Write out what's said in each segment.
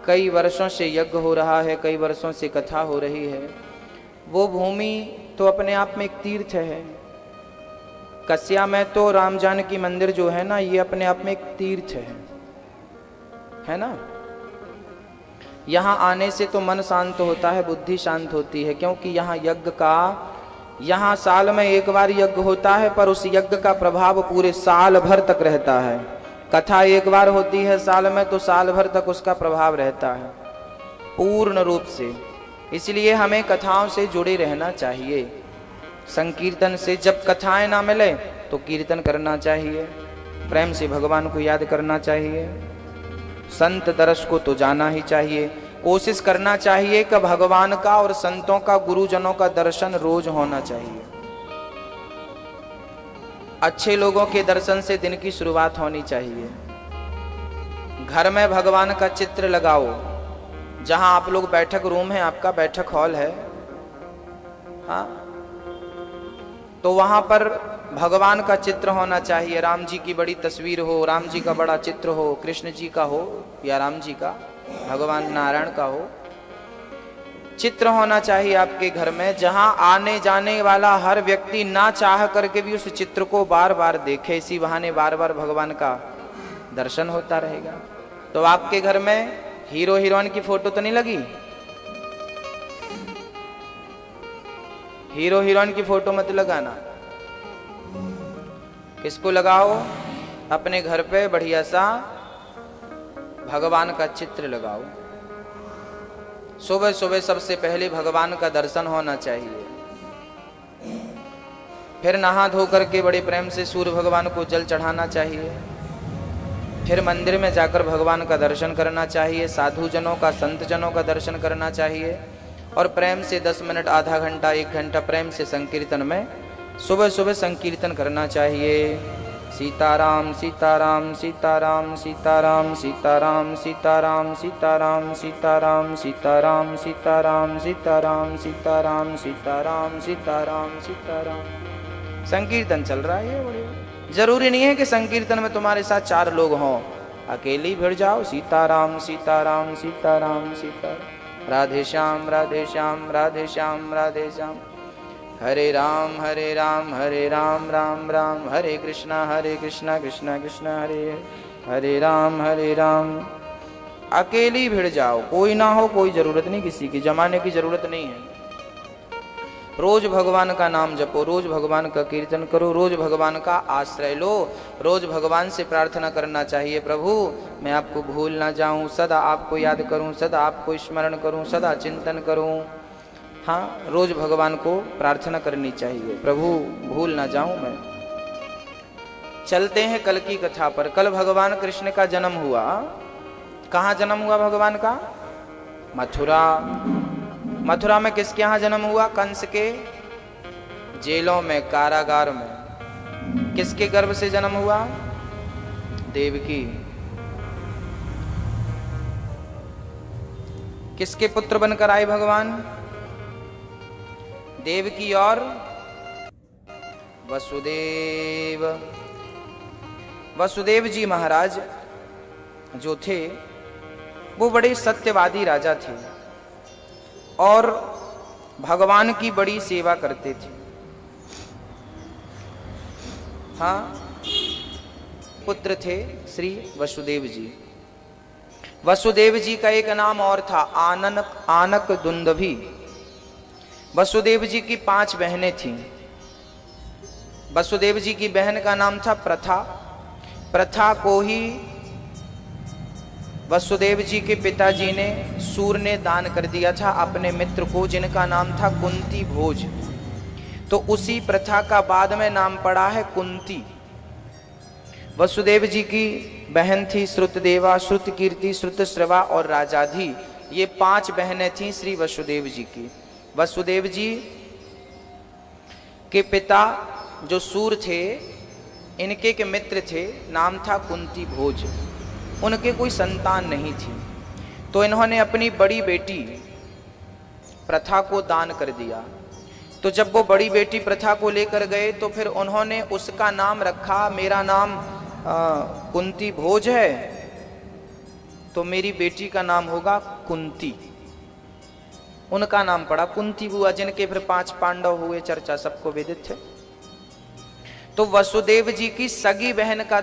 कई वर्षों से यज्ञ हो रहा है, कई वर्षों से कथा हो रही है, वो भूमि तो अपने आप में एक तीर्थ है। कस्या में तो राम जानकी मंदिर जो है ना, ये अपने आप में एक तीर्थ है ना। यहाँ आने से तो मन शांत होता है, बुद्धि शांत होती है, क्योंकि यहाँ यज्ञ का, यहाँ साल में एक बार यज्ञ होता है, पर उस यज्ञ का प्रभाव पूरे साल भर तक रहता है। कथा एक बार होती है साल में, तो साल भर तक उसका प्रभाव रहता है पूर्ण रूप से। इसलिए हमें कथाओं से जुड़े रहना चाहिए, संकीर्तन से। जब कथाएं ना मिले तो कीर्तन करना चाहिए, प्रेम से भगवान को याद करना चाहिए, संत दर्श को तो जाना ही चाहिए। कोशिश करना चाहिए कि भगवान का और संतों का, गुरुजनों का दर्शन रोज होना चाहिए। अच्छे लोगों के दर्शन से दिन की शुरुआत होनी चाहिए। घर में भगवान का चित्र लगाओ, जहां आप लोग, बैठक रूम है आपका, बैठक हॉल है, हाँ, तो वहां पर भगवान का चित्र होना चाहिए। राम जी की बड़ी तस्वीर हो, राम जी का बड़ा चित्र हो, कृष्ण जी का हो या राम जी का, भगवान नारायण का हो, चित्र होना चाहिए आपके घर में, जहां आने जाने वाला हर व्यक्ति ना चाह करके भी उस चित्र को बार बार देखे। इसी बहाने बार बार भगवान का दर्शन होता रहेगा। तो आपके घर में हीरो हीरोइन की फोटो तो नहीं लगी? हीरो हीरोइन की फोटो मत लगाना। किसको लगाओ? अपने घर पे बढ़िया सा भगवान का चित्र लगाओ। सुबह सुबह सबसे पहले भगवान का दर्शन होना चाहिए। फिर नहा धो करके बड़े प्रेम से सूर्य भगवान को जल चढ़ाना चाहिए। फिर मंदिर में जाकर भगवान का दर्शन करना चाहिए, साधु जनों का, संत जनों का दर्शन करना चाहिए, और प्रेम से 10 मिनट, आधा घंटा, 1 घंटा प्रेम से संकीर्तन में सुबह सुबह संकीर्तन करना चाहिए। सीताराम सीताराम सीताराम सीताराम सीताराम सीताराम सीताराम सीताराम सीताराम सीताराम सीताराम सीताराम सीताराम सीताराम सीताराम। संकीर्तन चल रहा है। बड़े जरूरी नहीं है कि संकीर्तन में तुम्हारे साथ 4 लोग हों, अकेले ही भिड़ जाओ। सीताराम सीताराम सीताराम सीताराम, राधे श्याम राधे श्याम राधे श्याम राधे श्याम, हरे राम हरे राम राम राम हरे कृष्णा कृष्णा कृष्णा हरे हरे राम हरे राम। अकेली भिड़ जाओ, कोई ना हो, कोई जरूरत नहीं, किसी की जमाने की जरूरत नहीं है। रोज भगवान का नाम जपो, रोज भगवान का कीर्तन करो, रोज भगवान का आश्रय लो, रोज भगवान से प्रार्थना करना चाहिए, प्रभु मैं आपको भूल ना जाऊं, सदा आपको याद करूं, सदा आपको स्मरण करूं, सदा चिंतन करूं। हाँ, रोज भगवान को प्रार्थना करनी चाहिए, प्रभु भूल ना जाऊं मैं। चलते हैं कल की कथा पर। कल भगवान कृष्ण का जन्म हुआ। कहाँ जन्म हुआ भगवान का? मथुरा। मथुरा में किसके यहाँ जन्म हुआ? कंस के जेलों में, कारागार में। किसके गर्भ से जन्म हुआ? देवकी। किसके पुत्र बनकर आए भगवान? देवकी और वसुदेव। वसुदेव जी महाराज जो थे वो बड़े सत्यवादी राजा थे और भगवान की बड़ी सेवा करते थे। हाँ, पुत्र थे श्री वसुदेव जी। वसुदेव जी का एक नाम और था, आनक दुंदभी। वसुदेव जी की 5 बहनें थीं। वसुदेव जी की बहन का नाम था प्रथा। प्रथा को ही वसुदेव जी के पिताजी ने, सूर ने दान कर दिया था अपने मित्र को, जिनका नाम था कुंती भोज। तो उसी प्रथा का बाद में नाम पड़ा है कुंती। वसुदेव जी की बहन थी श्रुतदेवा, श्रुतकीर्ति, श्रुतश्रवा और राजाधी। ये 5 बहनें थीं श्री वसुदेव जी की। वसुदेव जी के पिता जो सूर थे, इनके के मित्र थे, नाम था कुंती भोज। उनके कोई संतान नहीं थी, तो इन्होंने अपनी बड़ी बेटी प्रथा को दान कर दिया। तो जब वो बड़ी बेटी प्रथा को लेकर गए तो फिर उन्होंने उसका नाम रखा, मेरा नाम कुंती भोज है, तो मेरी बेटी का नाम होगा कुंती। उनका नाम पड़ा कुंती बुआ, जिनके फिर 5 पांडव हुए, चर्चा सबको विदित है। तो वसुदेव जी की सगी बहन का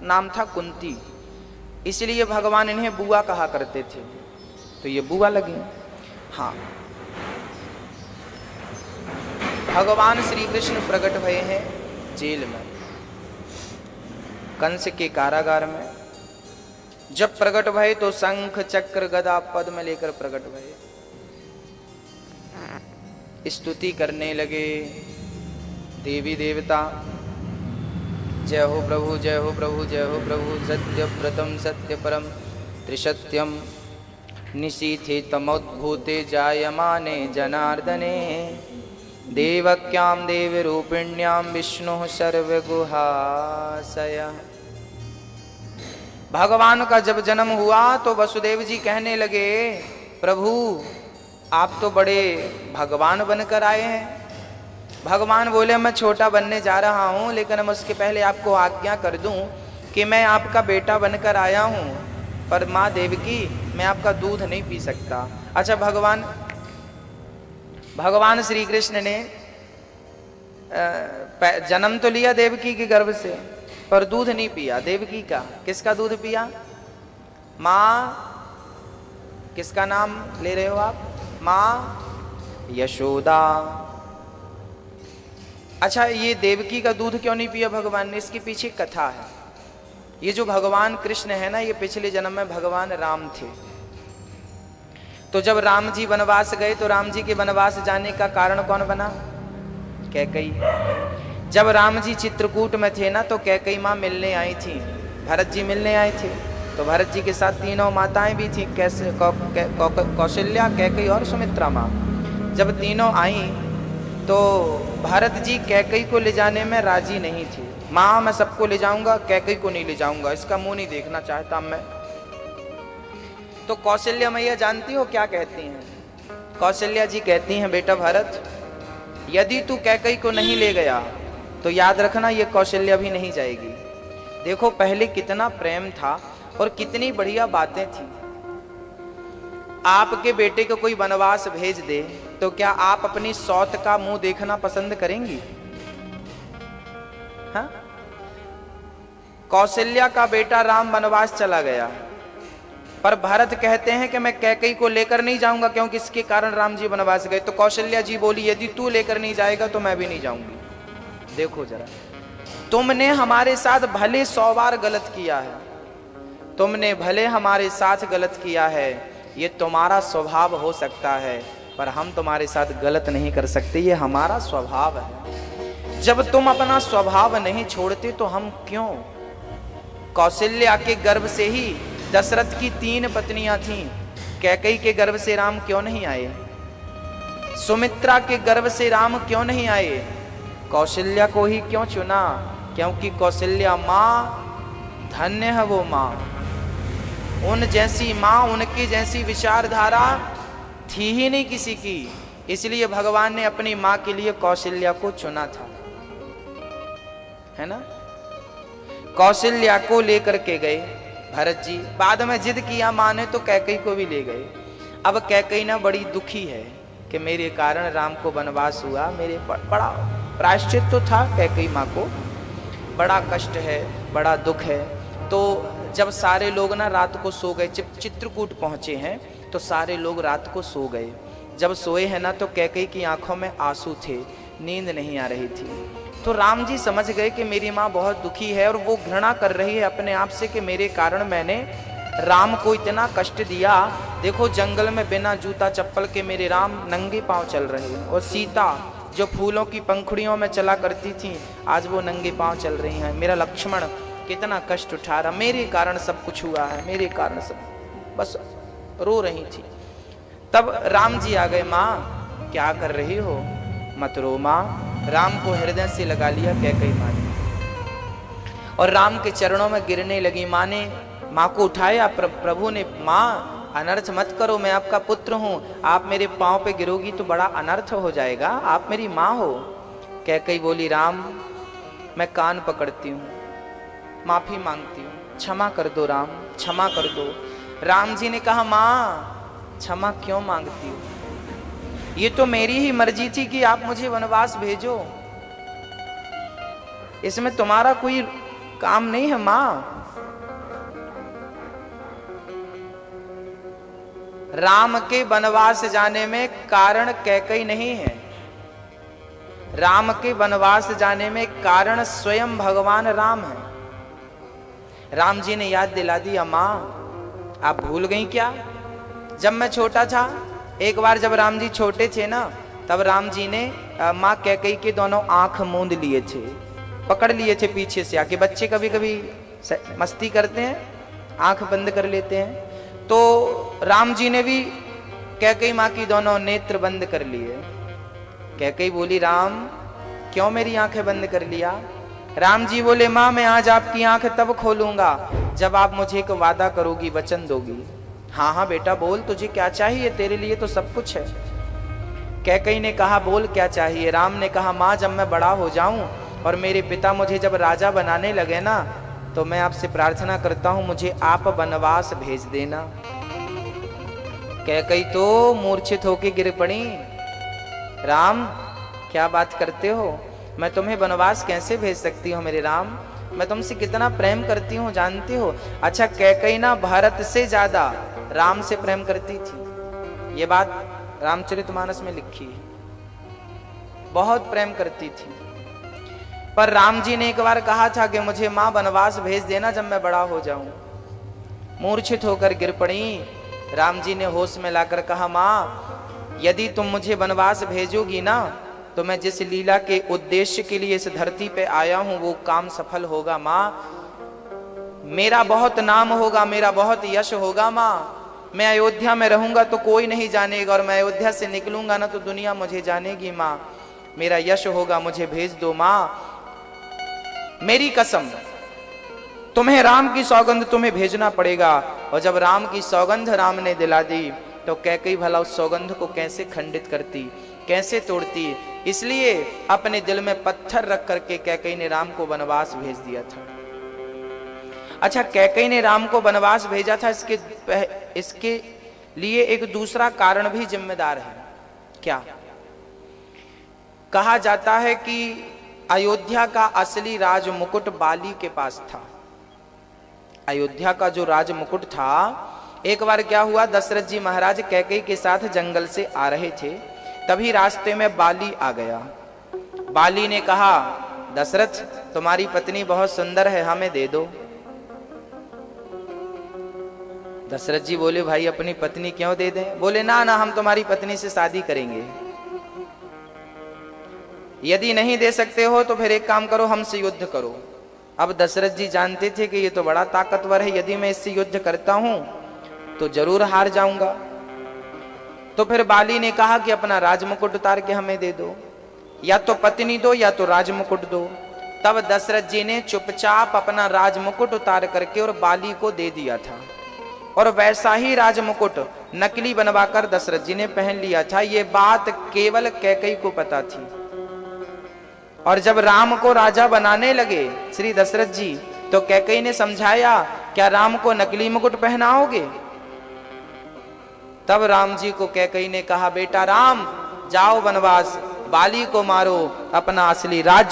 नाम था कुंती, इसलिए भगवान इन्हें बुआ कहा करते थे, तो ये बुआ लगी। हाँ, भगवान श्री कृष्ण प्रकट भये हैं जेल में, कंस के कारागार में। जब प्रकट भये तो शंख चक्र गदा पद्म लेकर प्रकट भये, स्तुति करने लगे देवी देवता। जय हो प्रभु, जय हो प्रभु, जय हो प्रभु, सत्य व्रतम सत्य परम त्रिसत्यम निशीथे तमोद्भूते जायमाने जनार्दने देवक्यां देवरूपिण्यां विष्णु सर्वगुहाशय। भगवान का जब जन्म हुआ तो वसुदेव जी कहने लगे, प्रभु आप तो बड़े भगवान बनकर आए हैं। भगवान बोले, मैं छोटा बनने जा रहा हूं, लेकिन मैं उसके पहले आपको आज्ञा कर दूं कि मैं आपका बेटा बनकर आया हूं, पर माँ देवकी मैं आपका दूध नहीं पी सकता। अच्छा, भगवान श्री कृष्ण ने जन्म तो लिया देवकी के गर्भ से, पर दूध नहीं पिया देवकी का। किसका दूध पिया? माँ, किसका नाम ले रहे हो आप? माँ यशोदा। अच्छा, ये देवकी का दूध क्यों नहीं पिया भगवान ने? इसके पीछे कथा है। ये जो भगवान कृष्ण है ना, ये पिछले जन्म में भगवान राम थे। तो जब राम जी वनवास गए तो राम जी के वनवास जाने का कारण कौन बना? कैकई। जब राम जी चित्रकूट में थे ना, तो कैकई माँ मिलने आई थी, भरत जी मिलने आए थे। तो भरत जी के साथ 3 माताएं भी थी, कैसे कौशल्या, कैकई और सुमित्रा माँ। जब तीनों आई तो भरत जी कैकई को ले जाने में राजी नहीं थी। माँ मैं सबको ले जाऊंगा, कैकई को नहीं ले जाऊंगा, इसका मुंह नहीं देखना चाहता मैं। तो कौशल्या मैया जानती हो क्या कहती हैं? कौशल्या जी कहती हैं, बेटा भरत, यदि तू कैकई को नहीं ले गया तो याद रखना ये कौशल्या भी नहीं जाएगी। देखो पहले कितना प्रेम था और कितनी बढ़िया बातें थी। आपके बेटे को कोई वनवास भेज दे तो क्या आप अपनी सौत का मुंह देखना पसंद करेंगी? हाँ? कौशल्या का बेटा राम वनवास चला गया, पर भरत कहते हैं कि मैं कैकई को लेकर नहीं जाऊंगा, क्योंकि इसके कारण राम जी वनवास गए। तो कौशल्या जी बोली, यदि तू लेकर नहीं जाएगा तो मैं भी नहीं जाऊंगी। देखो जरा, तुमने हमारे साथ भले 100 बार गलत किया है, तुमने भले हमारे साथ गलत किया है, ये तुम्हारा स्वभाव हो सकता है, पर हम तुम्हारे साथ गलत नहीं कर सकते, ये हमारा स्वभाव है। जब तुम अपना स्वभाव नहीं छोड़ते तो हम क्यों? कौशल्या के गर्भ से ही दशरथ की 3 पत्नियां थीं। कैकई के गर्भ से राम क्यों नहीं आए? सुमित्रा के गर्भ से राम क्यों नहीं आए? कौशल्या को ही क्यों चुना? क्योंकि कौशल्या माँ, धन्य है वो माँ। उन जैसी माँ, उनकी जैसी विचारधारा थी ही नहीं किसी की, इसलिए भगवान ने अपनी माँ के लिए कौशल्या को चुना था, है ना। कौशल्या को लेकर के गए भरत जी। बाद में जिद किया माँ ने तो कैकई को भी ले गए। अब कैकई ना बड़ी दुखी है कि मेरे कारण राम को वनवास हुआ, मेरे बड़ा प्रायश्चित तो था कैकई माँ को, बड़ा कष्ट है, बड़ा दुख है। तो जब सारे लोग ना रात को सो गए, चित्रकूट पहुंचे हैं तो सारे लोग रात को सो गए। जब सोए हैं ना तो कैकई की आंखों में आंसू थे, नींद नहीं आ रही थी। तो राम जी समझ गए कि मेरी माँ बहुत दुखी है और वो घृणा कर रही है अपने आप से कि मेरे कारण मैंने राम को इतना कष्ट दिया। देखो जंगल में बिना जूता चप्पल के मेरे राम नंगे पांव चल रहे हैं, और सीता जो फूलों की पंखुड़ियों में चला करती थी आज वो नंगे पांव चल रही हैं। मेरा लक्ष्मण कितना कष्ट उठा रहा, मेरे कारण सब कुछ हुआ है, मेरे कारण सब, बस रो रही थी। तब राम जी आ गए, माँ क्या कर रही हो, मत रो माँ। राम को हृदय से लगा लिया कैकई माँ ने और राम के चरणों में गिरने लगी। माँ ने माँ को उठाया, प्रभु ने, माँ अनर्थ मत करो, मैं आपका पुत्र हूँ, आप मेरे पाँव पे गिरोगी तो बड़ा अनर्थ हो जाएगा, आप मेरी माँ हो। कैकई बोली, राम मैं कान पकड़ती हूँ, माफी मांगती हूँ, क्षमा कर दो राम, क्षमा कर दो। राम जी ने कहा माँ क्षमा क्यों मांगती हो, ये तो मेरी ही मर्जी थी कि आप मुझे वनवास भेजो, इसमें तुम्हारा कोई काम नहीं है माँ। राम के वनवास जाने में कारण कैकई नहीं है, राम के वनवास जाने में कारण स्वयं भगवान राम है। राम जी ने याद दिला दी, माँ आप भूल गई क्या, जब मैं छोटा था, एक बार जब राम जी छोटे थे ना, तब राम जी ने माँ कैकई के दोनों आंख मूंद लिए थे, पकड़ लिए थे पीछे से आके। बच्चे कभी कभी मस्ती करते हैं, आंख बंद कर लेते हैं, तो राम जी ने भी कैकई माँ की दोनों नेत्र बंद कर लिए। कैकई बोली राम क्यों मेरी आंखें बंद कर लिया। राम जी बोले माँ मैं आज आपकी आंख तब खोलूंगा जब आप मुझे एक वादा करोगी, वचन दोगी। हाँ हाँ बेटा बोल, तुझे क्या चाहिए, तेरे लिए तो सब कुछ है। कैकई ने कहा बोल क्या चाहिए। राम ने कहा माँ जब मैं बड़ा हो जाऊं और मेरे पिता मुझे जब राजा बनाने लगे ना, तो मैं आपसे प्रार्थना करता हूं मुझे आप वनवास भेज देना। कैकई तो मूर्छित होकर गिर पड़ी, राम क्या बात करते हो, मैं तुम्हें वनवास कैसे भेज सकती हूँ मेरे राम, मैं तुमसे कितना प्रेम करती हूँ जानती हो। अच्छा कैकई ना भरत से ज्यादा राम से प्रेम करती थी, ये बात रामचरितमानस में लिखी है, बहुत प्रेम करती थी। पर राम जी ने एक बार कहा था कि मुझे माँ वनवास भेज देना जब मैं बड़ा हो जाऊं। मूर्छित होकर गिर पड़ी। राम जी ने होश में लाकर कहा माँ यदि तुम मुझे वनवास भेजोगी ना, तो मैं जिस लीला के उद्देश्य के लिए इस धरती पे आया हूं वो काम सफल होगा माँ, मेरा बहुत नाम होगा, मेरा बहुत यश होगा माँ। मैं अयोध्या में रहूंगा तो कोई नहीं जानेगा, और मैं अयोध्या से निकलूंगा ना तो दुनिया मुझे जानेगी माँ, मेरा यश होगा, मुझे भेज दो माँ, मेरी कसम तुम्हें राम की सौगंध तुम्हें भेजना पड़ेगा। और जब राम की सौगंध राम ने दिला दी तो कैकई भला उस सौगंध को कैसे खंडित करती, कैसे तोड़ती। इसलिए अपने दिल में पत्थर रख करके कैकई ने राम को वनवास भेज दिया था। अच्छा कैकई ने राम को वनवास भेजा था, इसके लिए एक दूसरा कारण भी जिम्मेदार है। क्या कहा जाता है कि अयोध्या का असली राज मुकुट बाली के पास था। अयोध्या का जो राज मुकुट था, एक बार क्या हुआ, दशरथ जी महाराज कैकई के साथ जंगल से आ रहे थे, तभी रास्ते में बाली आ गया। बाली ने कहा दशरथ तुम्हारी पत्नी बहुत सुंदर है, हमें दे दो। दशरथ जी बोले भाई अपनी पत्नी क्यों दे दें। बोले ना ना हम तुम्हारी पत्नी से शादी करेंगे, यदि नहीं दे सकते हो तो फिर एक काम करो हमसे युद्ध करो। अब दशरथ जी जानते थे कि ये तो बड़ा ताकतवर है, यदि मैं इससे युद्ध करता हूं तो जरूर हार जाऊंगा। तो फिर बाली ने कहा कि अपना राजमुकुट उतार के हमें दे दो, या तो पत्नी दो या तो राजमुकुट दो। तब दशरथ जी ने चुपचाप अपना राजमुकुट उतार करके और बाली को दे दिया था, और वैसा ही राजमुकुट नकली बनवाकर दशरथ जी ने पहन लिया था। ये बात केवल कैकई को पता थी। और जब राम को राजा बनाने लगे श्री दशरथ जी, तो कैकई ने समझाया क्या राम को नकली मुकुट पहनाओगे। तब राम जी को कैकई ने कहा बेटा राम जाओ वनवास, बाली को मारो, अपना असली राज्य